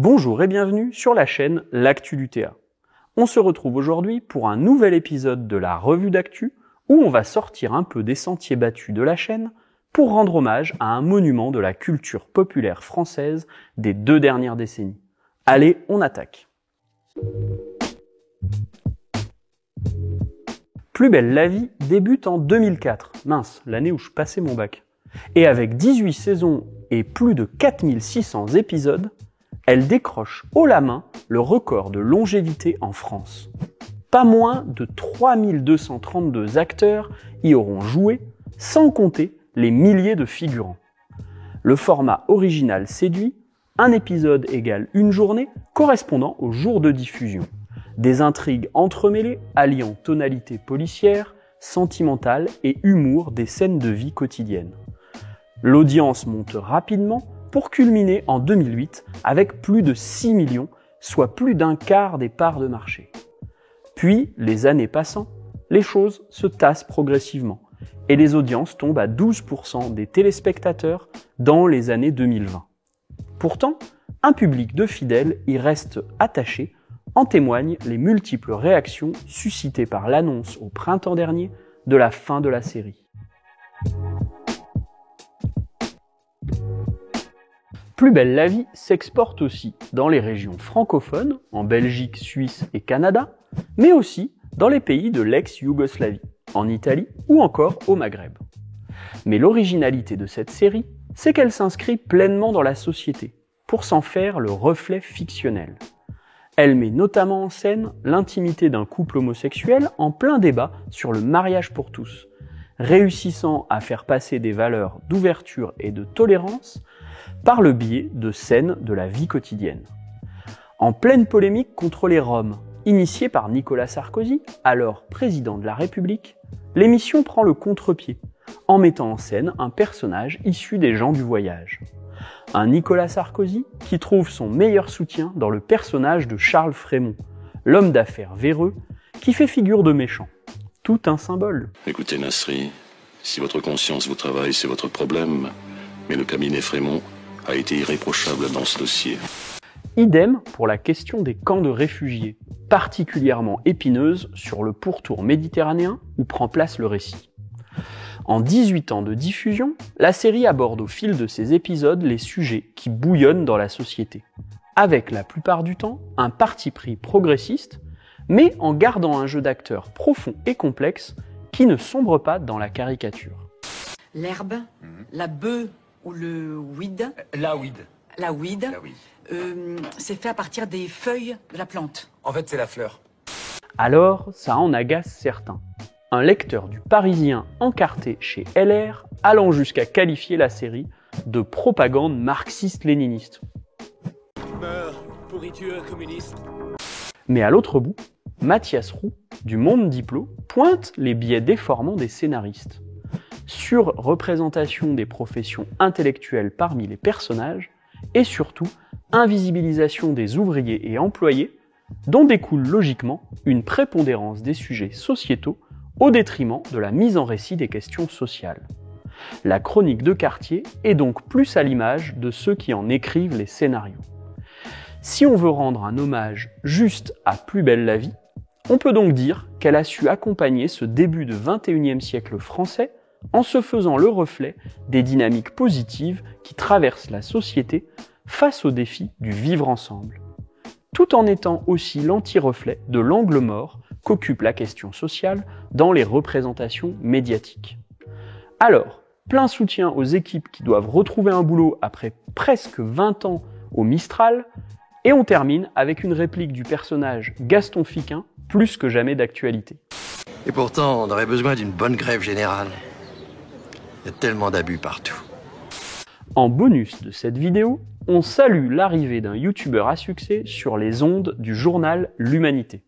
Bonjour et bienvenue sur la chaîne L'Actu du Théâtre. On se retrouve aujourd'hui pour un nouvel épisode de la revue d'actu où on va sortir un peu des sentiers battus de la chaîne pour rendre hommage à un monument de la culture populaire française des 2 dernières décennies. Allez, on attaque. Plus belle la vie débute en 2004, mince, l'année où je passais mon bac. Et avec 18 saisons et plus de 4600 épisodes, elle décroche haut la main le record de longévité en France. Pas moins de 3232 acteurs y auront joué, sans compter les milliers de figurants. Le format original séduit, un épisode égale une journée correspondant au jour de diffusion. Des intrigues entremêlées alliant tonalité policière, sentimentale et humour des scènes de vie quotidienne. L'audience monte rapidement pour culminer en 2008 avec plus de 6 millions, soit plus d'un quart des parts de marché. Puis, les années passant, les choses se tassent progressivement et les audiences tombent à 12% des téléspectateurs dans les années 2020. Pourtant, un public de fidèles y reste attaché, en témoignent les multiples réactions suscitées par l'annonce au printemps dernier de la fin de la série. Plus belle la vie s'exporte aussi dans les régions francophones, en Belgique, Suisse et Canada, mais aussi dans les pays de l'ex-Yougoslavie, en Italie ou encore au Maghreb. Mais l'originalité de cette série, c'est qu'elle s'inscrit pleinement dans la société, pour s'en faire le reflet fictionnel. Elle met notamment en scène l'intimité d'un couple homosexuel en plein débat sur le mariage pour tous, réussissant à faire passer des valeurs d'ouverture et de tolérance par le biais de scènes de la vie quotidienne. En pleine polémique contre les Roms, initiée par Nicolas Sarkozy, alors président de la République, l'émission prend le contre-pied, en mettant en scène un personnage issu des gens du voyage. Un Nicolas Sarkozy qui trouve son meilleur soutien dans le personnage de Charles Frémont, l'homme d'affaires véreux qui fait figure de méchant. Tout un symbole. Écoutez Nasri, si votre conscience vous travaille, c'est votre problème, mais le cabinet Frémont a été irréprochable dans ce dossier. Idem pour la question des camps de réfugiés, particulièrement épineuse sur le pourtour méditerranéen où prend place le récit. En 18 ans de diffusion, la série aborde au fil de ses épisodes les sujets qui bouillonnent dans la société, avec la plupart du temps un parti pris progressiste, mais en gardant un jeu d'acteurs profond et complexe qui ne sombre pas dans la caricature. L'herbe, la bœuf ou le weed. La weed. La weed. La weed. C'est fait à partir des feuilles de la plante. En fait, c'est la fleur. Alors, ça en agace certains. Un lecteur du Parisien encarté chez LR allant jusqu'à qualifier la série de propagande marxiste-léniniste. Meurs, pourriture communiste. Mais à l'autre bout, Mathias Roux, du Monde Diplo, pointe les biais déformants des scénaristes. Surreprésentation des professions intellectuelles parmi les personnages, et surtout, invisibilisation des ouvriers et employés, dont découle logiquement une prépondérance des sujets sociétaux au détriment de la mise en récit des questions sociales. La chronique de quartier est donc plus à l'image de ceux qui en écrivent les scénarios. Si on veut rendre un hommage juste à Plus belle la vie, on peut donc dire qu'elle a su accompagner ce début de XXIe siècle français en se faisant le reflet des dynamiques positives qui traversent la société face au défi du vivre ensemble, tout en étant aussi l'anti-reflet de l'angle mort qu'occupe la question sociale dans les représentations médiatiques. Alors, plein soutien aux équipes qui doivent retrouver un boulot après presque 20 ans au Mistral, et on termine avec une réplique du personnage Gaston Fiquin, plus que jamais d'actualité. Et pourtant, on aurait besoin d'une bonne grève générale. Il y a tellement d'abus partout. En bonus de cette vidéo, on salue l'arrivée d'un youtubeur à succès sur les ondes du journal L'Humanité.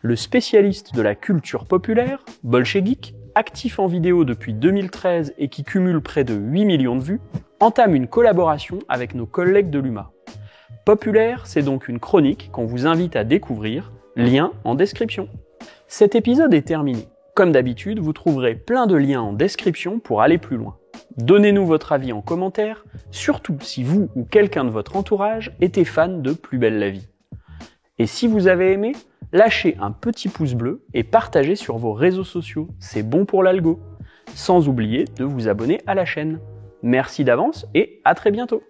Le spécialiste de la culture populaire, Bolchegeek, actif en vidéo depuis 2013 et qui cumule près de 8 millions de vues, entame une collaboration avec nos collègues de l'UMA. Populaire, c'est donc une chronique qu'on vous invite à découvrir, lien en description. Cet épisode est terminé. Comme d'habitude, vous trouverez plein de liens en description pour aller plus loin. Donnez-nous votre avis en commentaire, surtout si vous ou quelqu'un de votre entourage était fan de Plus belle la vie. Et si vous avez aimé, lâchez un petit pouce bleu et partagez sur vos réseaux sociaux, c'est bon pour l'algo. Sans oublier de vous abonner à la chaîne. Merci d'avance et à très bientôt.